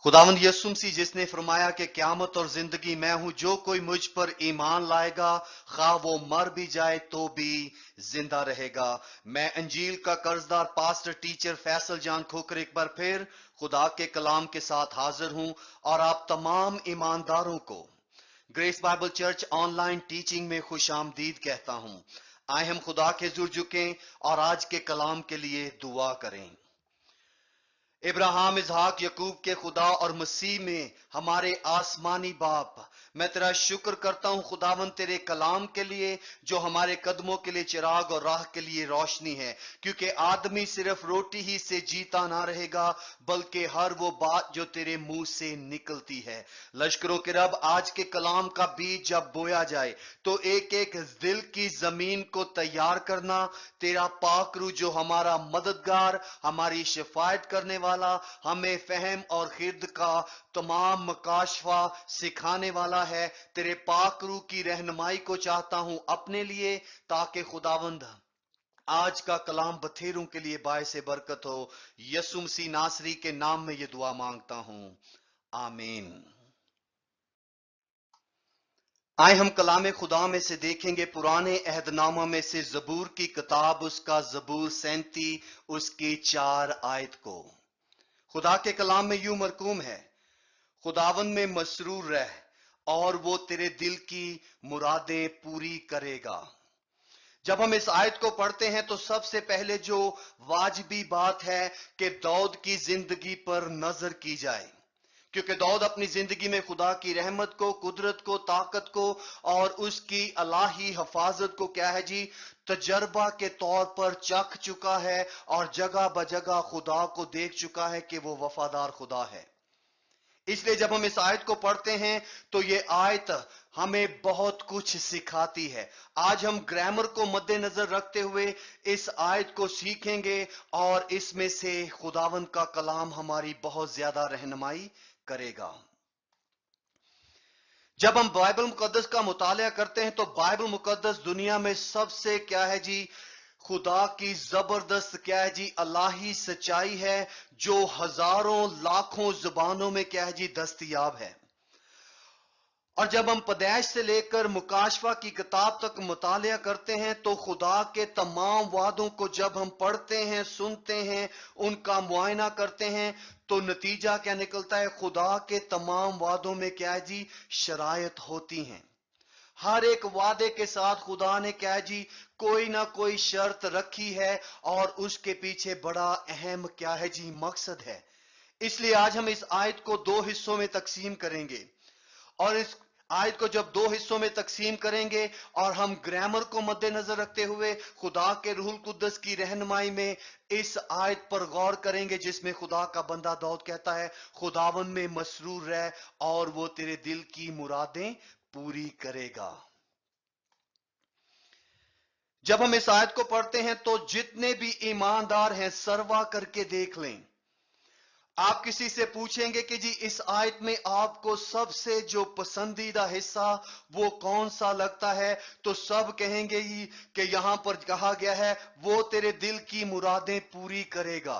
खुदावंद यीशु मसीह जिसने फरमाया कि क़यामत और जिंदगी मैं हूं, जो कोई मुझ पर ईमान लाएगा खा वो मर भी जाए तो भी जिंदा रहेगा। मैं अंजील का कर्जदार पास्टर टीचर फैसल जान खोकर एक बार फिर खुदा के कलाम के साथ हाजिर हूं और आप तमाम ईमानदारों को grace Bible church online teaching में खुश आमदीद कहता हूं। आए हम खुदा के जुड़ झुकें और आज के कलाम के लिए दुआ करें। इब्राहिम इसहाक यकूब के खुदा और मसीह में हमारे आसमानी बाप, मैं तेरा शुक्र करता हूं खुदावन तेरे कलाम के लिए जो हमारे कदमों के लिए चिराग और राह के लिए रोशनी है, क्योंकि आदमी सिर्फ रोटी ही से जीता ना रहेगा बल्कि हर वो बात जो तेरे मुंह से निकलती है। लश्करों के रब, आज के कलाम का बीज जब बोया जाए तो एक एक दिल की जमीन को तैयार करना। तेरा पाक रूह जो हमारा मददगार, हमारी शिफायत करने वाला, हमें फहम और खिर्द का तमाम मकाशफा सिखाने वाला है, तेरे पाक रूह की रहनुमाई को चाहता हूं अपने लिए, ताकि खुदावंद आज का कलाम बथेरों के लिए बायसे बरकत हो। यीशु मसीह नासरी के नाम में ये दुआ मांगता हूं, आमीन। आए हम कलाम खुदा में से देखेंगे पुराने अहदनामा में से जबूर की किताब, उसका जबूर 37 उसकी 4 आयत को। खुदा के कलाम में यूं मरकूम है, खुदावन में मसरूर रह और वो तेरे दिल की मुरादें पूरी करेगा। जब हम इस आयत को पढ़ते हैं तो सबसे पहले जो वाजिबी बात है कि दाऊद की जिंदगी पर नजर की जाए, क्योंकि दाऊद अपनी जिंदगी में खुदा की रहमत को, कुदरत को, ताकत को और उसकी अलाही हफाजत को क्या है जी, तजर्बा के तौर पर चख चुका है और जगह बजगह खुदा को देख चुका है कि वो वफादार खुदा है। इसलिए जब हम इस आयत को पढ़ते हैं तो ये आयत हमें बहुत कुछ सिखाती है। आज हम ग्रामर को मद्देनजर रखते हुए इस आयत को सीखेंगे और इसमें से खुदावंद का कलाम हमारी बहुत ज्यादा रहनुमाई करेगा। जब हम बाइबल मुकद्दस का मुतालिया करते हैं तो बाइबल मुकद्दस दुनिया में सबसे क्या है जी, खुदा की जबरदस्त क्या है जी, अल्लाही सच्चाई है जो हजारों लाखों जुबानों में क्या है जी दस्तयाब है। और जब हम पैदाइश से लेकर मुकाशफा की किताब तक मुतालिया करते हैं तो खुदा के तमाम वादों को जब हम पढ़ते हैं, सुनते हैं, उनका मुआयना करते हैं तो नतीजा क्या निकलता है, खुदा के तमाम वादों में क्या है जी, शरायत होती हैं। हर एक वादे के साथ खुदा ने क्या है जी, कोई ना कोई शर्त रखी है और उसके पीछे बड़ा अहम क्या है जी मकसद है। इसलिए आज हम इस आयत को दो हिस्सों में तकसीम करेंगे और इस आयत को जब दो हिस्सों में तकसीम करेंगे और हम ग्रामर को मद्देनजर रखते हुए खुदा के रूहुल कुद्दस की रहनुमाई में इस आयत पर गौर करेंगे जिसमें खुदा का बंदा दाऊद कहता है, खुदावन में मसरूर रह और वो तेरे दिल की मुरादें पूरी करेगा। जब हम इस आयत को पढ़ते हैं तो जितने भी ईमानदार हैं सरवा करके देख लें। आप किसी से पूछेंगे कि जी इस आयत में आपको सबसे जो पसंदीदा हिस्सा वो कौन सा लगता है, तो सब कहेंगे ही कि यहां पर कहा गया है वो तेरे दिल की मुरादें पूरी करेगा।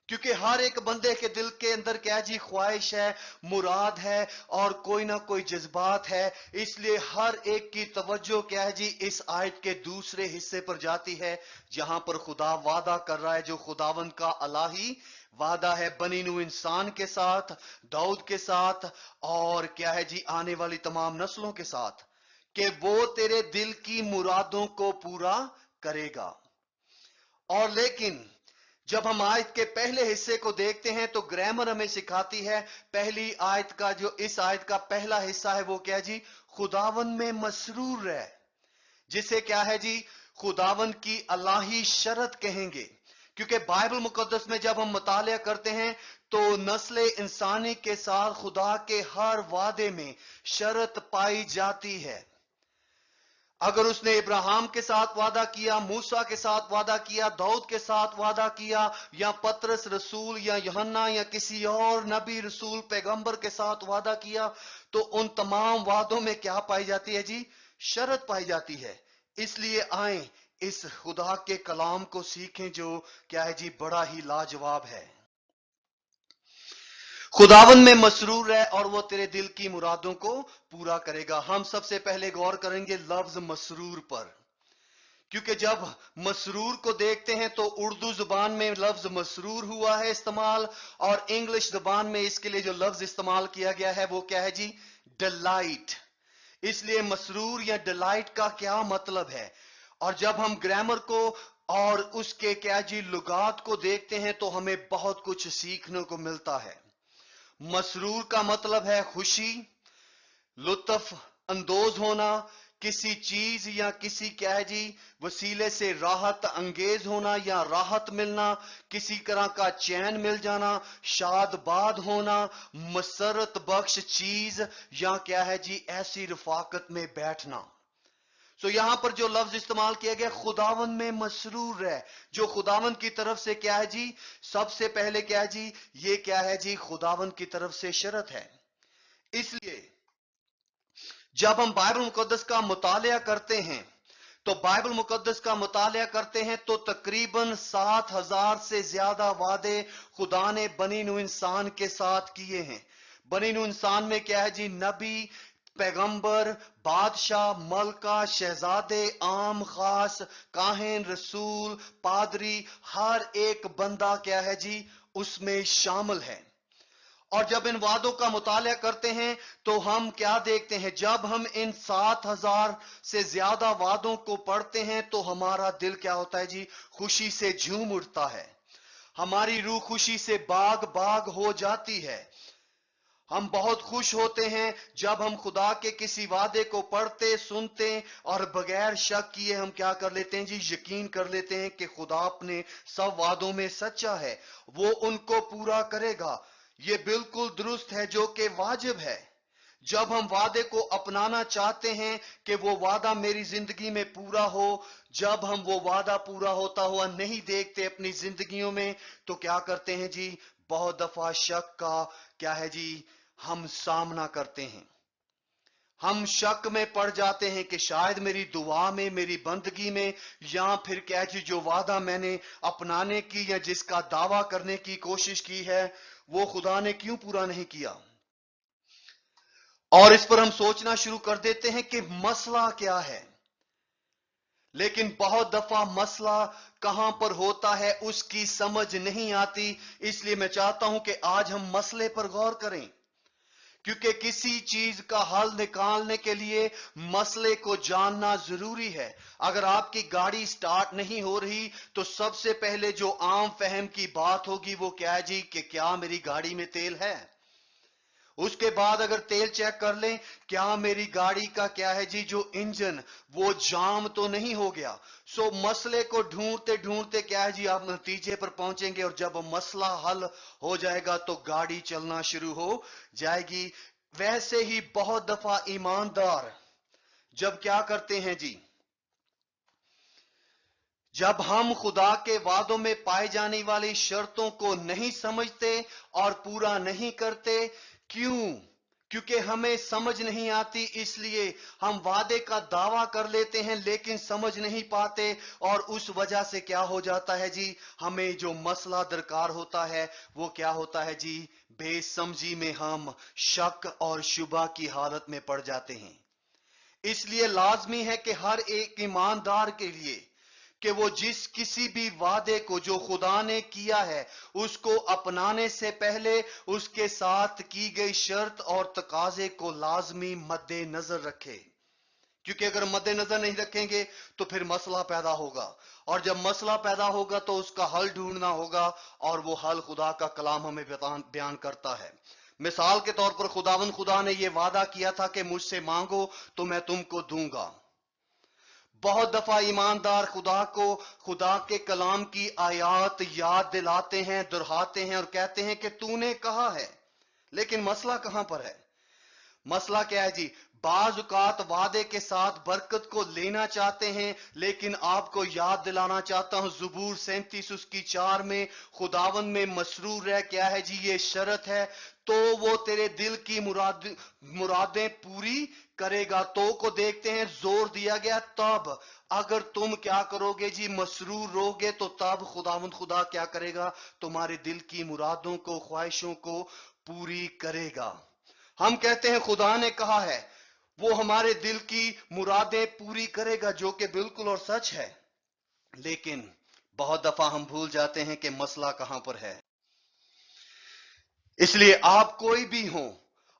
क्योंकि हर एक बंदे के दिल के अंदर क्या जी, ख्वाहिश है, मुराद है और कोई ना कोई जज्बात है। इसलिए हर एक की तवज्जो क्या है जी, इस आयत के दूसरे हिस्से पर जाती है जहां पर खुदा वादा कर रहा है, जो खुदावन का अलाही वादा है बनी नू इंसान के साथ, दाऊद के साथ और क्या है जी आने वाली तमाम नस्लों के साथ, कि वो तेरे दिल की मुरादों को पूरा करेगा। और लेकिन जब हम आयत के पहले हिस्से को देखते हैं तो ग्रामर हमें सिखाती है, पहली आयत का जो इस आयत का पहला हिस्सा है वो क्या जी, खुदावन में मसरूर है, जिसे क्या है जी खुदावन की अल्लाही शरत कहेंगे। क्योंकि बाइबल मुकद्दस में जब हम मुतालिया करते हैं तो नस्ल इंसानी के साथ खुदा के हर वादे में शरत पाई जाती है। अगर उसने इब्राहिम के साथ वादा किया, मूसा के साथ वादा किया, दाऊद के साथ वादा किया, या पतरस रसूल या यूहन्ना या किसी और नबी रसूल पैगंबर के साथ वादा किया, तो उन तमाम वादों में क्या पाई जाती है जी, शरत पाई जाती है। इसलिए आए इस खुदा के कलाम को सीखें जो क्या है जी बड़ा ही लाजवाब है। खुदावन में मसरूर है और वो तेरे दिल की मुरादों को पूरा करेगा। हम सबसे पहले गौर करेंगे लफ्ज मसरूर पर, क्योंकि जब मसरूर को देखते हैं तो उर्दू जुबान में लफ्ज मसरूर हुआ है इस्तेमाल, और इंग्लिश जुबान में इसके लिए जो लफ्ज इस्तेमाल किया गया है वो क्या है जी? डिलाइट। इसलिए मसरूर या डिलाइट का क्या मतलब है? और जब हम ग्रामर को और उसके क्या जी लुगात को देखते हैं तो हमें बहुत कुछ सीखने को मिलता है। मसरूर का मतलब है खुशी, लुत्फ अंदोज होना, किसी चीज या किसी क्या है जी वसीले से राहत अंगेज होना या राहत मिलना, किसी तरह का चैन मिल जाना, शादबाद होना, मसरत बख्श चीज या क्या है जी ऐसी रफाकत में बैठना। सो यहां पर जो लफ्ज इस्तेमाल किया गया खुदावन में मसरूर है, जो खुदावन की तरफ से क्या है जी? सबसे पहले क्या है जी? ये क्या है जी? खुदावन की तरफ से शरत है। इसलिए जब हम बाइबल मुकद्दस का मुतालिया करते हैं तो बाइबल मुकद्दस का मुतालिया करते हैं तो तकरीबन 7,000 से ज्यादा वादे खुदा ने बनी नू इंसान के साथ किए हैं। बनी नू इंसान में क्या है जी? नबी, पैगंबर, बादशाह, मलका, शहजादे, आम, खास, काहिन, रसूल, पादरी, हर एक बंदा क्या है जी उसमें शामिल है। और जब इन वादों का मुताला करते हैं तो हम क्या देखते हैं? जब हम इन 7,000 से ज्यादा वादों को पढ़ते हैं तो हमारा दिल क्या होता है जी? खुशी से झूम उठता है, हमारी रूह खुशी से बाग बाग हो जाती है। हम बहुत खुश होते हैं जब हम खुदा के किसी वादे को पढ़ते सुनते और बगैर शक किए हम क्या कर लेते हैं जी? यकीन कर लेते हैं कि खुदा अपने सब वादों में सच्चा है, वो उनको पूरा करेगा। ये बिल्कुल दुरुस्त है जो कि वाजिब है। जब हम वादे को अपनाना चाहते हैं कि वो वादा मेरी जिंदगी में पूरा हो, जब हम वो वादा पूरा होता हुआ नहीं देखते अपनी जिंदगियों में तो क्या करते हैं जी? बहुत दफा शक का क्या है जी हम सामना करते हैं। हम शक में पड़ जाते हैं कि शायद मेरी दुआ में, मेरी बंदगी में, या फिर क्या जी जो वादा मैंने अपनाने की या जिसका दावा करने की कोशिश की है वो खुदा ने क्यों पूरा नहीं किया। और इस पर हम सोचना शुरू कर देते हैं कि मसला क्या है। लेकिन बहुत दफा मसला कहां पर होता है उसकी समझ नहीं आती। इसलिए मैं चाहता हूं कि आज हम मसले पर गौर करें, क्योंकि किसी चीज का हल निकालने के लिए मसले को जानना जरूरी है। अगर आपकी गाड़ी स्टार्ट नहीं हो रही तो सबसे पहले जो आम फहम की बात होगी वो क्या है जी? कि क्या मेरी गाड़ी में तेल है। उसके बाद अगर तेल चेक कर लें, क्या मेरी गाड़ी का क्या है जी जो इंजन वो जाम तो नहीं हो गया। सो मसले को ढूंढते ढूंढते क्या है जी आप नतीजे पर पहुंचेंगे, और जब मसला हल हो जाएगा तो गाड़ी चलना शुरू हो जाएगी। वैसे ही बहुत दफा ईमानदार जब क्या करते हैं जी, जब हम खुदा के वादों में पाई जाने वाली शर्तों को नहीं समझते और पूरा नहीं करते। क्यों? क्योंकि हमें समझ नहीं आती, इसलिए हम वादे का दावा कर लेते हैं लेकिन समझ नहीं पाते, और उस वजह से क्या हो जाता है जी? हमें जो मसला दरकार होता है वो क्या होता है जी? बेसमझी में हम शक और शुबा की हालत में पड़ जाते हैं। इसलिए लाजमी है कि हर एक ईमानदार के लिए कि वो जिस किसी भी वादे को जो खुदा ने किया है उसको अपनाने से पहले उसके साथ की गई शर्त और तकाजे को लाजमी मद्देनजर रखे। क्योंकि अगर मद्देनजर नहीं रखेंगे तो फिर मसला पैदा होगा, और जब मसला पैदा होगा तो उसका हल ढूंढना होगा, और वो हल खुदा का कलाम हमें बयान करता है। मिसाल के तौर पर खुदा ने यह वादा किया था कि मुझसे मांगो तो मैं तुमको दूंगा। बहुत दफा ईमानदार खुदा को खुदा के कलाम की आयात याद दिलाते हैं, दोहराते हैं और कहते हैं कि तूने कहा है। लेकिन मसला कहां पर है? मसला क्या है जी? बाज औकात वादे के साथ बरकत को लेना चाहते हैं, लेकिन आपको याद दिलाना चाहता हूं ज़बूर 37 उसकी 4 में खुदावन में मसरूर है। क्या है जी? ये शर्त है, तो वो तेरे दिल की मुरादें पूरी करेगा। तो को देखते हैं, जोर दिया गया तब। अगर तुम क्या करोगे जी? मसरूर रहोगे तो तब खुदावंद खुदा क्या करेगा? तुम्हारे दिल की मुरादों को, ख्वाहिशों को पूरी करेगा। हम कहते हैं खुदा ने कहा है वो हमारे दिल की मुरादें पूरी करेगा, जो कि बिल्कुल और सच है। लेकिन बहुत दफा हम भूल जाते हैं कि मसला कहां पर है। इसलिए आप कोई भी हो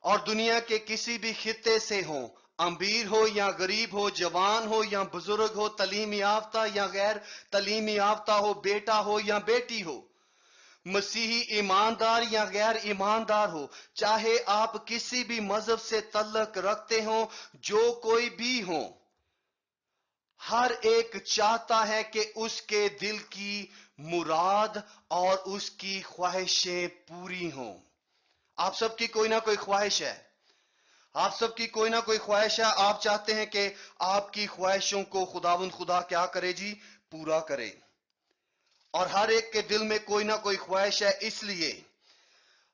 और दुनिया के किसी भी खित्ते से हो, अमीर हो या गरीब हो, जवान हो या बुजुर्ग हो, तालीम याफ्ता या गैर तालीम याफ्ता हो, बेटा हो या बेटी हो, मसीही ईमानदार या गैर ईमानदार हो, चाहे आप किसी भी मजहब से तल्लक रखते हो, जो कोई भी हो, हर एक चाहता है कि उसके दिल की मुराद और उसकी ख्वाहिशें पूरी हों। आप सबकी कोई ना कोई ख्वाहिश है, आप सबकी कोई ना कोई ख्वाहिश है। आप चाहते हैं कि आपकी ख्वाहिशों को खुदावंद खुदा क्या करे जी, पूरा करे। और हर एक के दिल में कोई ना कोई ख्वाहिश है, इसलिए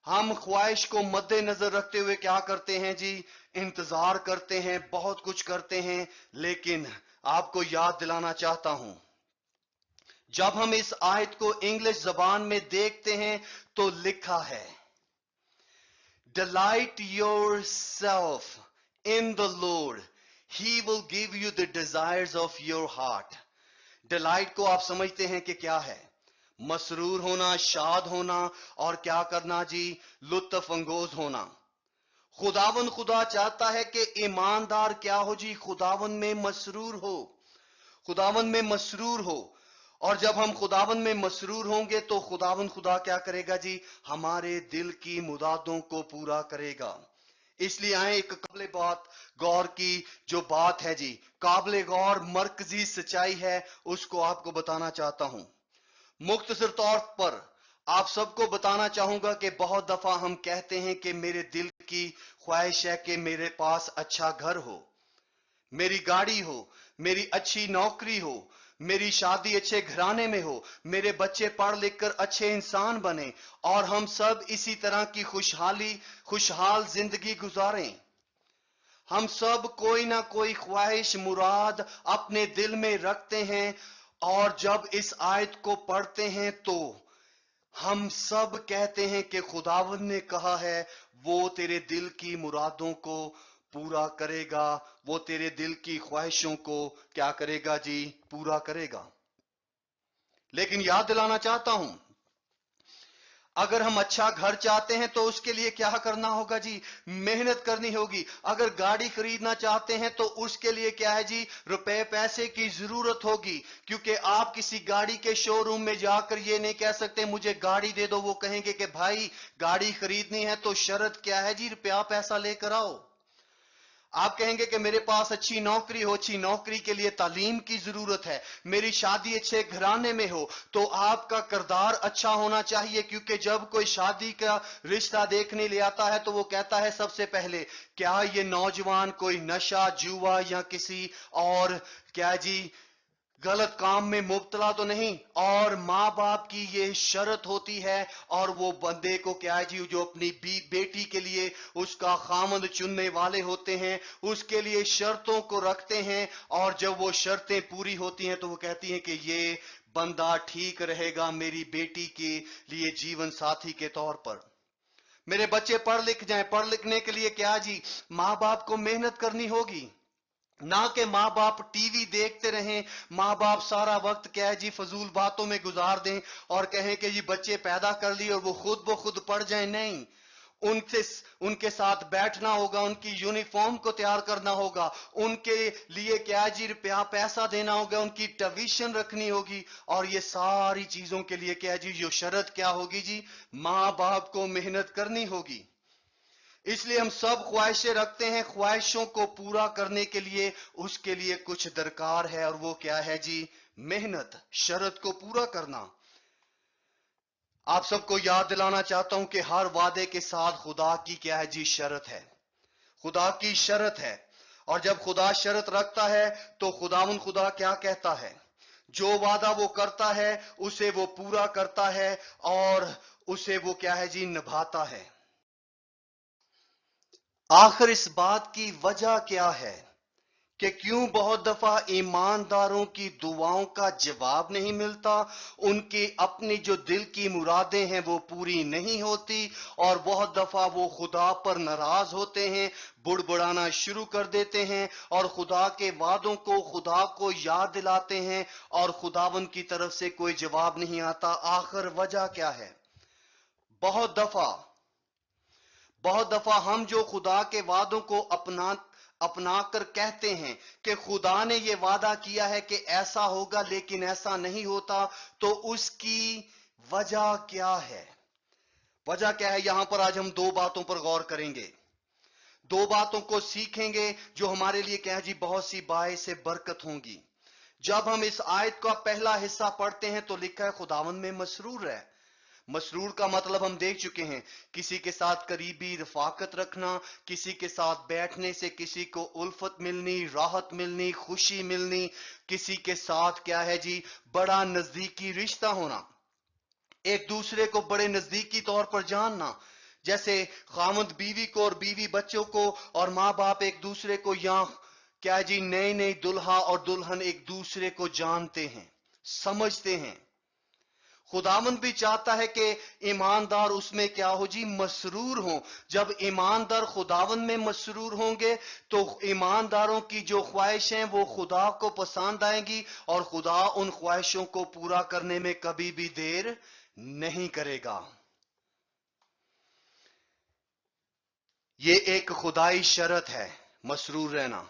हम ख्वाहिश को मद्देनजर रखते हुए क्या करते हैं जी, इंतजार करते हैं, बहुत कुछ करते हैं। लेकिन आपको याद दिलाना चाहता हूं, जब हम इस आयत को इंग्लिश जबान में देखते हैं तो लिखा है, delight yourself in the Lord, he will give you the desires of your heart. delight को आप समझते हैं कि क्या है? मसरूर होना, शाद होना, और क्या करना जी, लुत्फ अंगोज होना। खुदावन खुदा चाहता है कि ईमानदार क्या हो जी, खुदावन में मसरूर हो, खुदावन में मसरूर हो। और जब हम खुदावन में मसरूर होंगे तो खुदावन खुदा क्या करेगा जी, हमारे दिल की मुरादों को पूरा करेगा। इसलिए आए एक काबिल बात गौर की जो बात है जी, काबिल गौर मरकजी सच्चाई है, उसको आपको बताना चाहता हूं। मुख्तसर तौर पर आप सबको बताना चाहूंगा कि बहुत दफा हम कहते हैं कि मेरे दिल की ख्वाहिश है कि मेरे पास अच्छा घर हो, मेरी गाड़ी हो, मेरी अच्छी नौकरी हो, मेरी शादी अच्छे घराने में हो, मेरे बच्चे पढ़ लिख कर अच्छे इंसान बने, और हम सब इसी तरह की खुशहाल जिंदगी गुजारें। हम सब कोई ना कोई ख्वाहिश मुराद अपने दिल में रखते हैं, और जब इस आयत को पढ़ते हैं तो हम सब कहते हैं कि खुदावंद ने कहा है वो तेरे दिल की मुरादों को पूरा करेगा, वो तेरे दिल की ख्वाहिशों को क्या करेगा जी, पूरा करेगा। लेकिन याद दिलाना चाहता हूं, अगर हम अच्छा घर चाहते हैं तो उसके लिए क्या करना होगा जी, मेहनत करनी होगी। अगर गाड़ी खरीदना चाहते हैं तो उसके लिए क्या है जी, रुपए पैसे की जरूरत होगी, क्योंकि आप किसी गाड़ी के शोरूम में जाकर ये नहीं कह सकते मुझे गाड़ी दे दो। वो कहेंगे कि भाई गाड़ी खरीदनी है तो शर्त क्या है जी, रुपया पैसा लेकर आओ। आप कहेंगे कि मेरे पास अच्छी नौकरी हो, अच्छी नौकरी के लिए तालीम की जरूरत है, मेरी शादी अच्छे घराने में हो, तो आपका किरदार अच्छा होना चाहिए, क्योंकि जब कोई शादी का रिश्ता देखने ले आता है तो वो कहता है सबसे पहले क्या ये नौजवान कोई नशा जुआ या किसी और क्या जी गलत काम में मुब्तला तो नहीं। और माँ बाप की ये शर्त होती है, और वो बंदे को क्या है जी, जो अपनी बेटी के लिए उसका खामद चुनने वाले होते हैं, उसके लिए शर्तों को रखते हैं, और जब वो शर्तें पूरी होती हैं तो वो कहती हैं कि ये बंदा ठीक रहेगा मेरी बेटी के लिए जीवन साथी के तौर पर। मेरे बच्चे पढ़ लिख जाएं, पढ़ लिखने के लिए क्या जी, माँ बाप को मेहनत करनी होगी, ना कि माँ बाप टीवी देखते रहें, माँ बाप सारा वक्त क्या है जी फजूल बातों में गुजार दें और कहें कि जी बच्चे पैदा कर लिए और वो खुद पढ़ जाएं। नहीं, उनसे उनके साथ बैठना होगा, उनकी यूनिफॉर्म को तैयार करना होगा, उनके लिए क्या जी रुपया पैसा देना होगा, उनकी ट्यूशन रखनी होगी, और ये सारी चीजों के लिए क्या जी, जो शर्त क्या होगी जी, माँ बाप को मेहनत करनी होगी। इसलिए हम सब ख्वाहिशें रखते हैं, ख्वाहिशों को पूरा करने के लिए उसके लिए कुछ दरकार है, और वो क्या है जी, मेहनत, शर्त को पूरा करना। आप सबको याद दिलाना चाहता हूं कि हर वादे के साथ खुदा की क्या है जी, शर्त है, खुदा की शर्त है। और जब खुदा शर्त रखता है तो खुदावन खुदा क्या कहता है, जो वादा वो करता है उसे वो पूरा करता है, और उसे वो क्या है जी, निभाता है। आखिर इस बात की वजह क्या है کہ क्यों बहुत दफा ईमानदारों की दुआओं का जवाब नहीं मिलता, उनकी अपनी जो दिल की मुरादें हैं वो पूरी नहीं होती, और बहुत दफा वो खुदा पर नाराज होते हैं, बुड़बुड़ाना शुरू कर देते हैं और खुदा के वादों को, खुदा को याद दिलाते हैं, और खुदावन की तरफ से कोई जवाब नहीं आता। आखिर वजह क्या है? बहुत दफा हम जो खुदा के वादों को अपना कर कहते हैं कि खुदा ने यह वादा किया है कि ऐसा होगा, लेकिन ऐसा नहीं होता, तो उसकी वजह क्या है? वजह क्या है? यहां पर आज हम दो बातों पर गौर करेंगे, दो बातों को सीखेंगे जो हमारे लिए क्या है जी, बहुत सी बायस से बरकत होंगी। जब हम इस आयत का पहला हिस्सा पढ़ते हैं तो लिखा है खुदावन में मसरूर है। मसरूर का मतलब हम देख चुके हैं, किसी के साथ करीबी रफाकत रखना, किसी के साथ बैठने से किसी को उल्फत मिलनी, राहत मिलनी, खुशी मिलनी, किसी के साथ क्या है जी, बड़ा नजदीकी रिश्ता होना, एक दूसरे को बड़े नजदीकी तौर पर जानना, जैसे खामद बीवी को और बीवी बच्चों को और माँ बाप एक दूसरे को, या क्या है जी, नई नई दुल्हा और दुल्हन एक दूसरे को जानते हैं, समझते हैं। खुदावंद भी चाहता है कि ईमानदार उसमें क्या हो जी, मसरूर हो। जब ईमानदार खुदावंद में मसरूर होंगे तो ईमानदारों की जो ख्वाहिशें वो खुदा को पसंद आएंगी, और खुदा उन ख्वाहिशों को पूरा करने में कभी भी देर नहीं करेगा। ये एक खुदाई शर्त है, मसरूर रहना।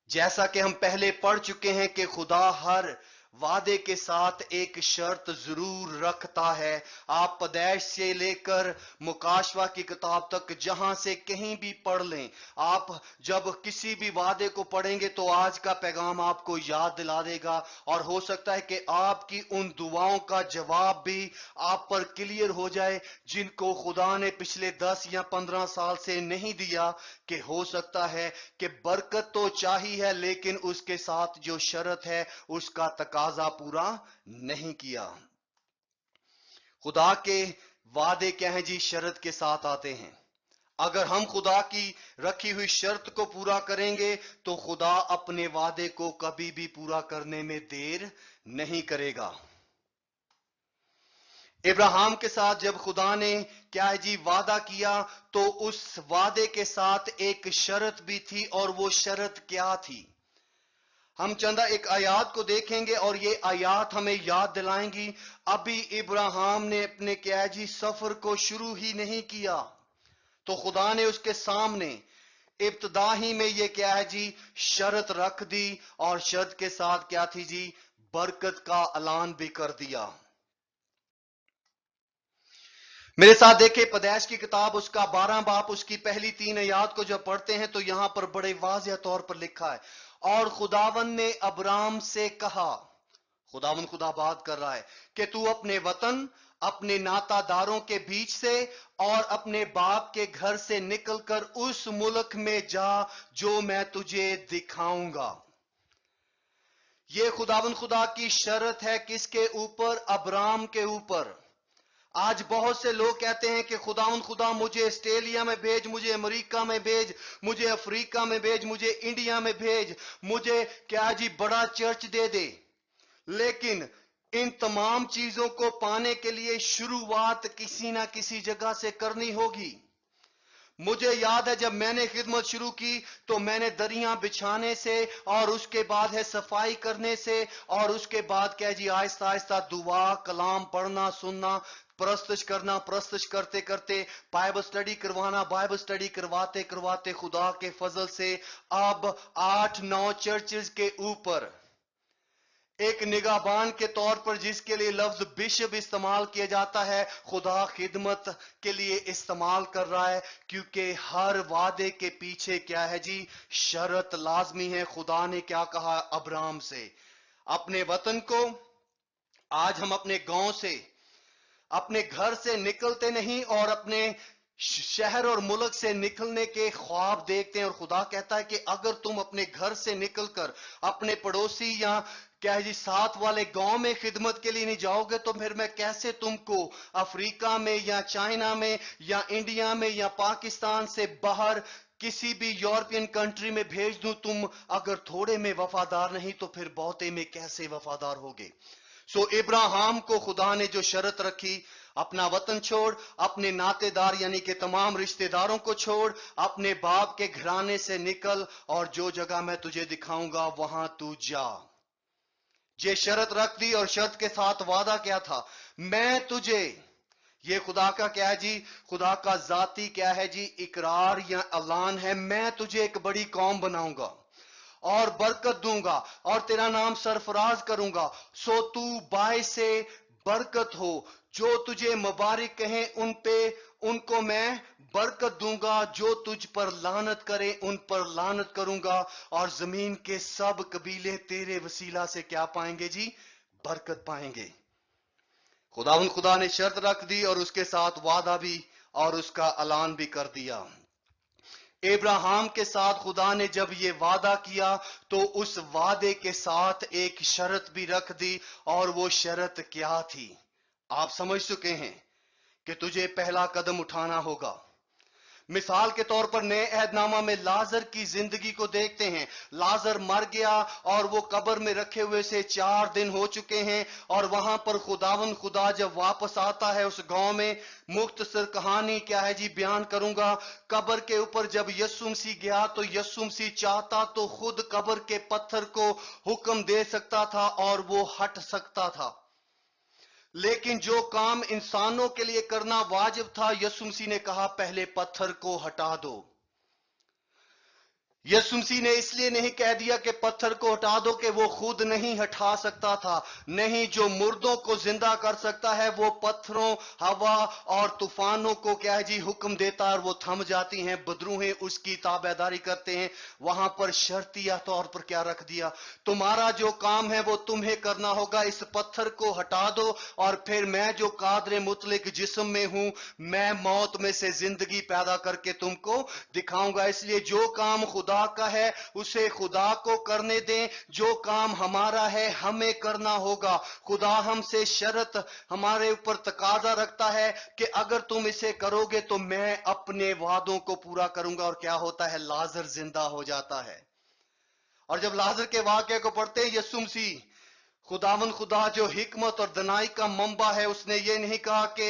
जैसा कि हम पहले पढ़ चुके हैं कि खुदा हर वादे के साथ एक शर्त जरूर रखता है। आप पैदाइश से लेकर मुकाशवा की किताब तक जहां से कहीं भी पढ़ लें, आप जब किसी भी वादे को पढ़ेंगे तो आज का पैगाम आपको याद दिला देगा, और हो सकता है कि आपकी उन दुआओं का जवाब भी आप पर क्लियर हो जाए जिनको खुदा ने पिछले 10 या 15 साल से नहीं दिया। कि हो सकता है कि बरकत तो चाहिए है, लेकिन उसके साथ जो शर्त है उसका तकाजा पूरा नहीं किया। खुदा के वादे क्या हैं जी, शर्त के साथ आते हैं। अगर हम खुदा की रखी हुई शर्त को पूरा करेंगे तो खुदा अपने वादे को कभी भी पूरा करने में देर नहीं करेगा। इब्राहिम के साथ जब खुदा ने क्या है जी वादा किया, तो उस वादे के साथ एक शर्त भी थी, और वो शर्त क्या थी? हम चंदा एक आयात को देखेंगे और ये आयात हमें याद दिलाएंगी। अभी इब्राहिम ने अपने क्या है जी सफर को शुरू ही नहीं किया, तो खुदा ने उसके सामने इब्तदा ही में ये क्या है जी शर्त रख दी, और शर्त के साथ क्या थी जी, बरकत का ऐलान भी कर दिया। मेरे साथ देखे पैदाइश की किताब उसका 12 बाप उसकी पहली 3 आयात को जब पढ़ते हैं तो यहां पर बड़े वाज़ेह तौर पर लिखा है, और खुदावन ने अब्राम से कहा, खुदावन खुदा बात कर रहा है, कि तू अपने वतन, अपने नातादारों के बीच से और अपने बाप के घर से निकलकर उस मुल्क में जा जो मैं तुझे दिखाऊंगा। यह खुदावन खुदा की शर्त है, किसके ऊपर? अब्राम के ऊपर। आज बहुत से लोग कहते हैं कि खुदा मुझे ऑस्ट्रेलिया में भेज, मुझे अमेरिका में भेज, मुझे अफ्रीका में भेज, मुझे इंडिया में भेज, मुझे क्या जी बड़ा चर्च दे दे। लेकिन इन तमाम चीजों को पाने के लिए शुरुआत किसी ना किसी जगह से करनी होगी। मुझे याद है जब मैंने खिदमत शुरू की तो मैंने दरियां बिछाने से, और उसके बाद है सफाई करने से, और उसके बाद क्या जी आहिस्ता आहिस्ता दुआ कलाम पढ़ना सुनना, प्रस्तुत करना, प्रस्तुत करते करते बाइबल स्टडी करवाना, बाइबल स्टडी करवाते करवाते खुदा के फजल से अब 8-9 चर्चेज के ऊपर एक निगाहबान के तौर पर जिसके लिए लफ्ज बिशप इस्तेमाल किया जाता है, खुदा खिदमत के लिए इस्तेमाल कर रहा है, क्योंकि हर वादे के पीछे क्या है जी, शर्त लाजमी है। खुदा ने क्या कहा अब्राम से? अपने वतन को। आज हम अपने गांव से, अपने घर से निकलते नहीं और अपने शहर और मुल्क से निकलने के ख्वाब देखते हैं, और खुदा कहता है कि अगर तुम अपने घर से निकलकर अपने पड़ोसी या क्या है जी साथ वाले गांव में खिदमत के लिए नहीं जाओगे, तो फिर मैं कैसे तुमको अफ्रीका में या चाइना में या इंडिया में या पाकिस्तान से बाहर किसी भी यूरोपियन कंट्री में भेज दूं, तुम अगर थोड़े में वफादार नहीं तो फिर बहुते में कैसे वफादार होगे। सो इब्राहिम को खुदा ने जो शर्त रखी, अपना वतन छोड़, अपने नातेदार यानी कि तमाम रिश्तेदारों को छोड़, अपने बाप के घराने से निकल और जो जगह मैं तुझे दिखाऊंगा वहां तू जा। ये शर्त रख दी और शर्त के साथ वादा क्या था, मैं तुझे, ये खुदा का क्या है जी, खुदा का जाती क्या है जी, इकरार या ऐलान है, मैं तुझे एक बड़ी कौम बनाऊंगा और बरकत दूंगा और तेरा नाम सरफराज करूंगा, सो तू बाइसे बरकत हो। जो तुझे मुबारक कहें उन पे उनको मैं बरकत दूंगा, जो तुझ पर लानत करे उन पर लानत करूंगा, और जमीन के सब कबीले तेरे वसीला से क्या पाएंगे जी, बरकत पाएंगे। खुदा ने शर्त रख दी और उसके साथ वादा भी और उसका ऐलान भी कर दिया। इब्राहिम के साथ खुदा ने जब ये वादा किया तो उस वादे के साथ एक शर्त भी रख दी, और वो शर्त क्या थी, आप समझ चुके हैं कि तुझे पहला कदम उठाना होगा। मिसाल के तौर पर नए अहदनामा में लाजर की जिंदगी को देखते हैं। लाजर मर गया और वो कब्र में रखे हुए से 4 दिन हो चुके हैं, और वहां पर खुदा जब वापस आता है उस गांव में, मुख्तसर कहानी क्या है जी बयान करूंगा। कब्र के ऊपर जब यस्सु मसीह गया तो यस्सु मसीह चाहता तो खुद कब्र के पत्थर को हुक्म दे सकता था और वो हट सकता था, लेकिन जो काम इंसानों के लिए करना वाजिब था, यीशु मसीह ने कहा पहले पत्थर को हटा दो। यीशु मसीह ने इसलिए नहीं कह दिया कि पत्थर को हटा दो कि वो खुद नहीं हटा सकता था, नहीं, जो मुर्दों को जिंदा कर सकता है वो पत्थरों, हवा और तूफानों को क्या है जी हुक्म देता है और वो थम जाती हैं, बदरूहें उसकी ताबेदारी करते हैं। वहां पर शर्तिया तौर पर क्या रख दिया, तुम्हारा जो काम है वो तुम्हें करना होगा, इस पत्थर को हटा दो और फिर मैं जो कादरे मुतलिक जिस्म में हूं, मैं मौत में से जिंदगी पैदा करके तुमको दिखाऊंगा। इसलिए जो काम खुदा का है उसे खुदा को करने दें, जो काम हमारा है हमें करना होगा। खुदा हमसे शर्त हमारे ऊपर तकाजा रखता है कि अगर तुम इसे करोगे तो मैं अपने वादों को पूरा करूंगा। और क्या होता है, लाजर जिंदा हो जाता है। और जब लाजर के वाकये को पढ़ते हैं, यीशु मसीह खुदा जो हिकमत और दनाई का मंबा है, उसने ये नहीं कहा कि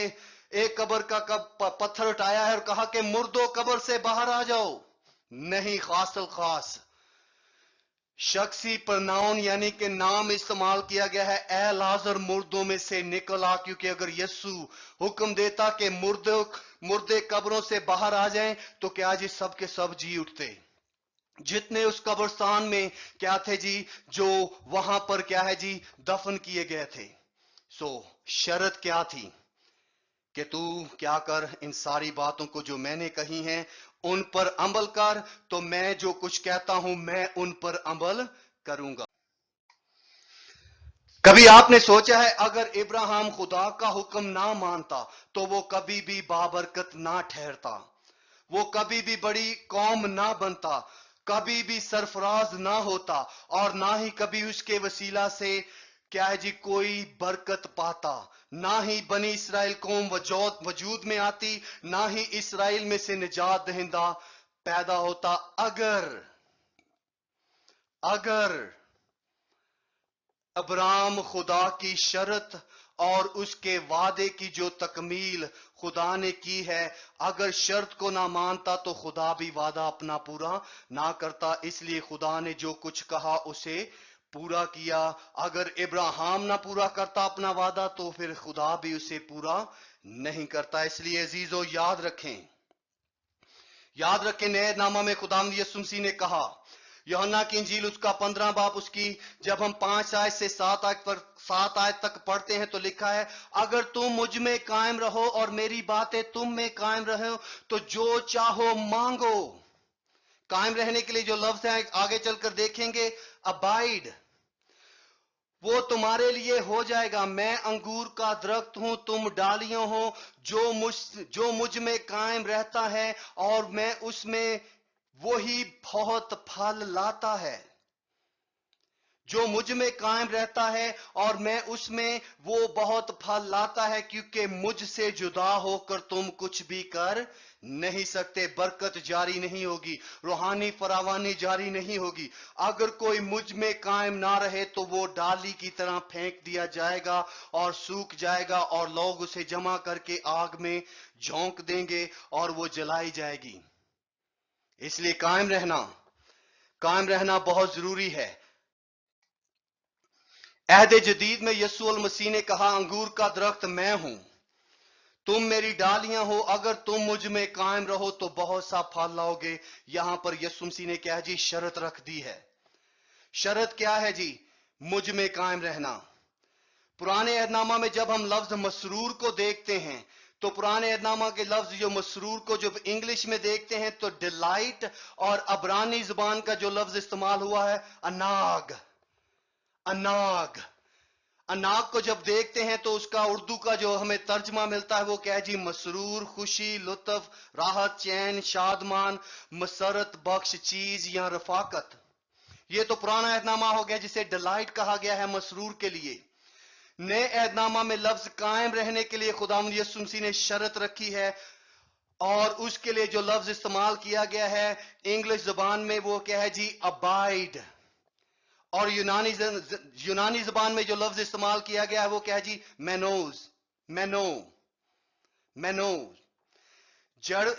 एक कब्र का पत्थर उठाया है और कहा कि मुर्दों कब्र से बाहर आ जाओ, नहीं, खासल खास शख्सी प्रनाउन यानी कि नाम इस्तेमाल किया गया है, ए लाजर मुर्दों में से निकल आ। क्योंकि अगर यीशु हुक्म देता कि मुर्दे कब्रों से बाहर आ जाएं तो क्या जी सब के सब जी उठते, जितने उस कब्रिस्तान में क्या थे जी, जो वहां पर क्या है जी दफन किए गए थे। सो शर्त क्या थी कि तू क्या कर, इन सारी बातों को जो मैंने कही हैं उन पर अमल कर, तो मैं जो कुछ कहता हूं मैं उन पर अमल करूंगा। कभी आपने सोचा है अगर इब्राहिम खुदा का हुक्म ना मानता तो वो कभी भी बाबरकत ना ठहरता, वो कभी भी बड़ी कौम ना बनता, कभी भी सरफराज ना होता, और ना ही कभी उसके वसीला से क्या है जी कोई बरकत पाता, ना ही बनी इसराइल कौम वजूद में आती, ना ही इसराइल में से निजात दहिंदा पैदा होता। अगर अब्राम खुदा की शर्त और उसके वादे की जो तकमील खुदा ने की है, अगर शर्त को ना मानता तो खुदा भी वादा अपना पूरा ना करता। इसलिए खुदा ने जो कुछ कहा उसे पूरा किया। अगर इब्राहिम ना पूरा करता अपना वादा तो फिर खुदा भी उसे पूरा नहीं करता। इसलिए अजीजों याद रखें नए नामा में खुदावंद यीशु मसीह ने कहा, यूहन्ना की इंजील उसका 15 बाब उसकी जब हम 5 आयत से 7 आयत तक पढ़ते हैं तो लिखा है, अगर तुम मुझ में कायम रहो और मेरी बातें तुम में कायम रहो तो जो चाहो मांगो। कायम रहने के लिए जो लफ्ज है आगे चलकर देखेंगे, अबाइड, वो तुम्हारे लिए हो जाएगा। मैं अंगूर का दरख्त हूं, तुम डालियां हो, जो मुझ में कायम रहता है और मैं उसमें, वही बहुत फल लाता है। जो मुझ में कायम रहता है और मैं उसमें, वो बहुत फल लाता है, क्योंकि मुझसे जुदा होकर तुम कुछ भी कर नहीं सकते। बरकत जारी नहीं होगी, रूहानी फरावानी जारी नहीं होगी। अगर कोई मुझ में कायम ना रहे तो वो डाली की तरह फेंक दिया जाएगा और सूख जाएगा, और लोग उसे जमा करके आग में झोंक देंगे और वो जलाई जाएगी। इसलिए कायम रहना बहुत जरूरी है। अहद जदीद में यस्सु मसीह ने कहा, अंगूर का दरख्त मैं हूं, तुम मेरी डालियां हो, अगर तुम मुझ में कायम रहो तो बहुत सा फल लाओगे। यहां पर यस्सु मसीह ने क्या जी शर्त रख दी है। शर्त क्या है जी? मुझ में कायम रहना। पुराने अहदनामा में जब हम लफ्ज मसरूर को देखते हैं तो पुराने अहदनामा के लफ्ज जो मसरूर को जब इंग्लिश में देखते हैं तो डिलाइट, और अबरानी जुबान का जो लफ्ज इस्तेमाल हुआ है अनाग। अनाग अनाग को जब देखते हैं तो उसका उर्दू का जो हमें तर्जमा मिलता है वो क्या है जी? मसरूर, खुशी, लुत्फ, राहत, चैन, शादमान, मसरत बख्श चीज या रफाकत। ये तो पुराना अहदनामा हो गया जिसे डिलाइट कहा गया है मसरूर के लिए। नए अहदनामा में लफ्ज कायम रहने के लिए खुदावंद यीशु मसीह ने शर्त रखी है, और उसके लिए जो लफ्ज इस्तेमाल किया गया है इंग्लिश जुबान में वो क्या है जी? अबाइड। और यूनानी जुबान में जो लफ्ज इस्तेमाल किया गया है वो क्या है जी? मेनोज। मेनो मेनो जड़,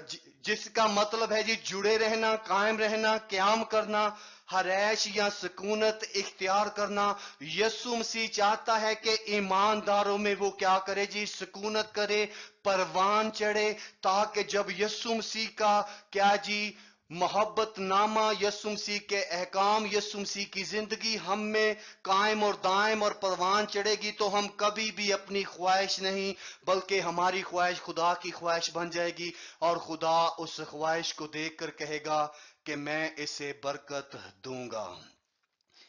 जिसका मतलब है जी जुड़े रहना, कायम रहना, क्याम करना, हरैश या सुकूनत इख्तियार करना। यीशु मसीह चाहता है कि ईमानदारों में वो क्या करे जी? सुकूनत करे, परवान चढ़े, ताकि जब यीशु मसीह का क्या जी मोहब्बत नामा, यीशु मसीह के अहकाम, यीशु मसीह की जिंदगी हम में कायम और दायम और परवान चढ़ेगी तो हम कभी भी अपनी ख्वाहिश नहीं बल्कि हमारी ख्वाहिश खुदा की ख्वाहिश बन जाएगी, और खुदा उस ख्वाहिश को देखकर कहेगा कि मैं इसे बरकत दूंगा।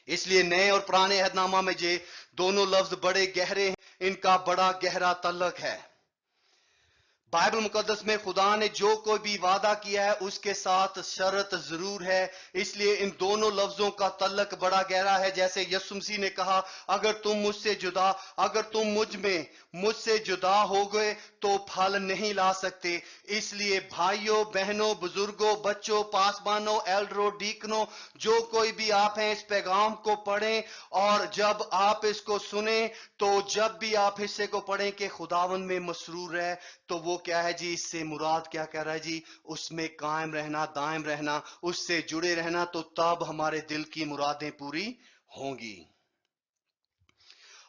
इसलिए नए और पुराने अहदनामा में ये दोनों लफ्ज बड़े गहरे हैं, इनका बड़ा गहरा तल्लक है। बाइबल मुकद्दस में खुदा ने जो कोई भी वादा किया है उसके साथ शर्त जरूर है। इसलिए इन दोनों लफ्जों का तल्लक बड़ा गहरा है। जैसे यीशु मसीह ने कहा, अगर तुम मुझसे जुदा हो गए तो फल नहीं ला सकते। इसलिए भाइयों, बहनों, बुजुर्गों, बच्चों, पासबानों, एल्डरों, डीकनों, जो कोई भी आप हैं, इस पैगाम को पढ़ें, और जब आप इसको सुने तो जब भी आप हिस्से को पढ़ें कि खुदावन में मसरूर है, तो वो क्या है जी? इससे मुराद क्या कह रहा है जी? उसमें कायम रहना, दायम रहना, उससे जुड़े रहना, तो तब हमारे दिल की मुरादें पूरी होंगी।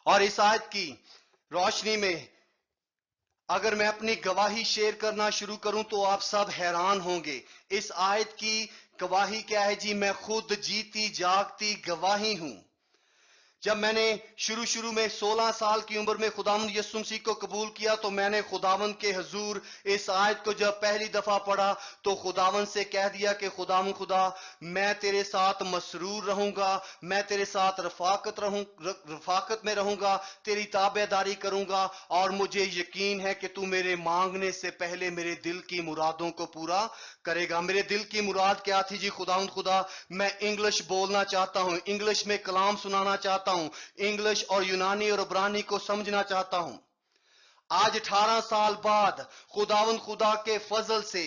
और इस आयत की रोशनी में अगर मैं अपनी गवाही शेयर करना शुरू करूं तो आप सब हैरान होंगे। इस आयत की गवाही क्या है जी? मैं खुद जीती जागती गवाही हूं। जब मैंने शुरू में 16 साल की उम्र में खुदावंद यीशु मसीह को कबूल किया तो मैंने खुदावंद के हुजूर इस आयत को जब पहली दफा पढ़ा तो खुदावंद से कह दिया कि खुदावंद खुदा, मैं तेरे साथ मसरूर रहूंगा, मैं तेरे साथ रफाकत में रहूंगा, तेरी ताबेदारी करूंगा, और मुझे यकीन है कि तू मेरे मांगने से पहले मेरे दिल की मुरादों को पूरा करेगा। मेरे दिल की मुराद क्या थी जी? खुदावंद खुदा, मैं इंग्लिश बोलना चाहता हूं, इंग्लिश में कलाम सुनाना चाहता हूं, इंग्लिश और यूनानी और इब्रानी को समझना चाहता हूं। आज 18 साल बाद खुदावंद खुदा के फजल से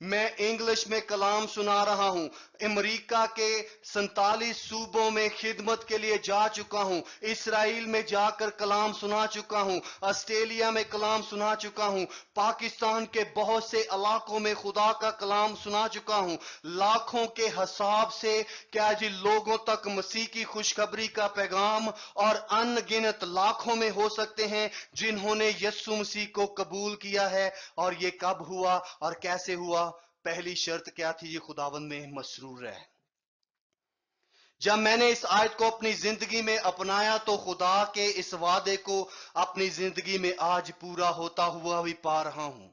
मैं इंग्लिश में कलाम सुना रहा हूं। अमेरिका के 47 सूबों में खिदमत के लिए जा चुका हूं, इसराइल में जाकर कलाम सुना चुका हूं, ऑस्ट्रेलिया में कलाम सुना चुका हूं, पाकिस्तान के बहुत से इलाकों में खुदा का कलाम सुना चुका हूं। लाखों के हिसाब से क्या जी लोगों तक मसीह की खुशखबरी का पैगाम, और अनगिनत लाखों में हो सकते हैं जिन्होंने यीशु मसीह को कबूल किया है। और ये कब हुआ और कैसे हुआ? पहली शर्त क्या थी जी? खुदावंद में मसरूर रहे। जब मैंने इस आयत को अपनी जिंदगी में अपनाया तो खुदा के इस वादे को अपनी जिंदगी में आज पूरा होता हुआ भी पा रहा हूं।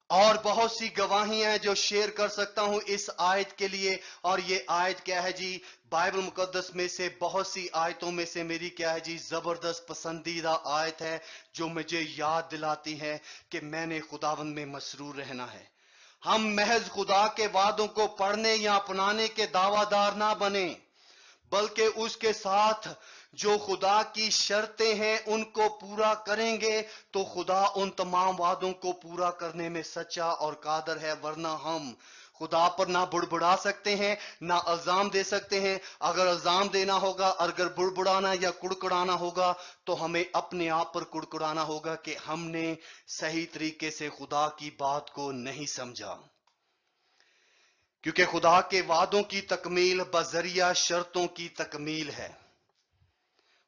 और बहुत सी गवाहियां हैं जो शेयर कर सकता हूं इस आयत के लिए। और ये आयत क्या है जी? बाइबल मुकद्दस में से बहुत सी आयतों में से मेरी क्या है जी? जबरदस्त पसंदीदा आयत है जो मुझे याद दिलाती है कि मैंने खुदावंद में मसरूर रहना है। हम महज खुदा के वादों को पढ़ने या अपनाने के दावादार ना बने, बल्कि उसके साथ जो खुदा की शर्तें हैं उनको पूरा करेंगे तो खुदा उन तमाम वादों को पूरा करने में सच्चा और कादर है। वरना हम खुदा पर ना बुड़बुड़ा सकते हैं, ना इल्जाम दे सकते हैं। अगर इल्जाम देना होगा, अगर बुड़बुड़ाना या कुड़कुड़ाना होगा, तो हमें अपने आप पर कुड़कुड़ाना होगा कि हमने सही तरीके से खुदा की बात को नहीं समझा। क्योंकि खुदा के वादों की तकमील बजरिया शर्तों की तकमील है।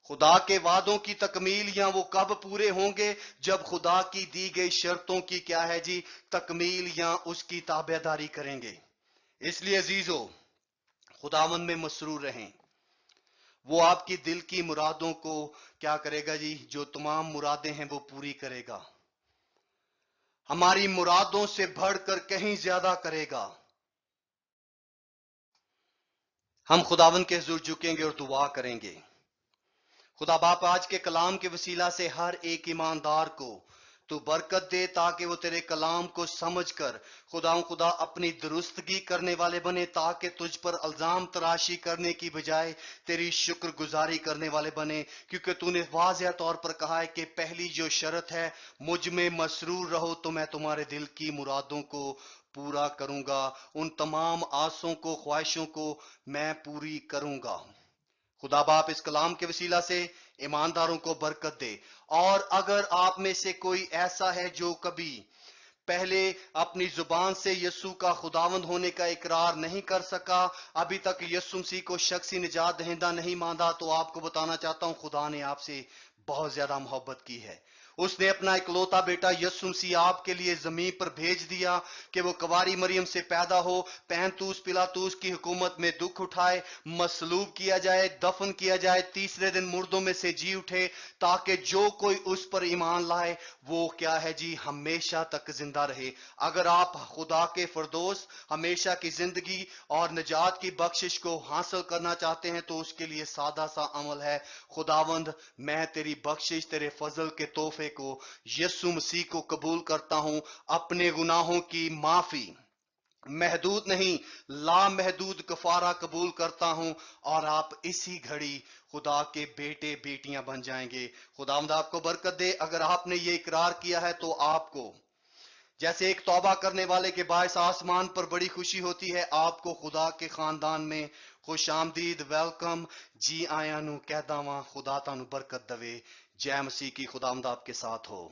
खुदा के वादों की तकमील या वो कब पूरे होंगे, जब खुदा की दी गई शर्तों की क्या है जी, तकमील या उसकी ताबेदारी करेंगे। इसलिए अजीजों, खुदावंद में मसरूर रहें। वो आपकी दिल की मुरादों को क्या करेगा जी, जो तमाम मुरादें हैं वो पूरी करेगा। हमारी मुरादों से बढ़कर कहीं ज्यादा करेगा। हम खुदावंद के हुजूर झुकेंगे और दुआ करेंगे। खुदा बाप, आज के कलाम के वसीला से हर एक ईमानदार को तू बरकत दे, ताकि वो तेरे कलाम को समझकर खुदा अपनी दुरुस्तगी करने वाले बने, ताकि तुझ पर इल्जाम तराशी करने की बजाय तेरी शुक्रगुजारी करने वाले बने। क्योंकि तूने वाज़ेह तौर पर कहा है कि पहली जो शर्त है, मुझ में मसरूर रहो तो मैं तुम्हारे दिल की मुरादों को पूरा करूंगा, उन तमाम आसों को, ख्वाहिशों को मैं पूरी करूंगा। खुदा बाप, इस कलाम के वसीला से ईमानदारों को बरकत दे। और अगर आप में से कोई ऐसा है जो कभी पहले अपनी जुबान से यस्सु का खुदावंद होने का इकरार नहीं कर सका, अभी तक यस्सु मसीह को शख्सी निजात दहिंदा नहीं माना, तो आपको बताना चाहता हूं, खुदा ने आपसे बहुत ज्यादा मोहब्बत की है। उसने अपना इकलौता बेटा यस्सु मसीह आपके लिए जमीन पर भेज दिया कि वो कवारी मरियम से पैदा हो, पैंतूस पिलातूस की हुकूमत में दुख उठाए, मसलूब किया जाए, दफन किया जाए, तीसरे दिन मुर्दों में से जी उठे, ताकि जो कोई उस पर ईमान लाए वो क्या है जी, हमेशा तक जिंदा रहे। अगर आप खुदा के फरदोस, हमेशा की जिंदगी और निजात की बख्शिश को हासिल करना चाहते हैं, तो उसके लिए सादा सा अमल है, खुदावंद मैं तेरी बख्शिश, तेरे फजल के तोहफे को, यीशु मसीह को कबूल करता हूं, अपने गुनाहों की माफी, महदूद नहीं लामहदूद कफारा कबूल करता हूं, और आप इसी घड़ी खुदा के बेटे बेटियां बन जाएंगे। खुदावंद आपको बरकत दे। अगर आपने ये इकरार किया है तो आपको, जैसे एक तौबा करने वाले के बायस आसमान पर बड़ी खुशी होती है, आपको खुदा के खानदान में खुश आमदीद, वेलकम, जी आया नू कहदा वां। खुदा तानू बरकत दवे। जय मसीह की। खुदावंद आपके साथ हो।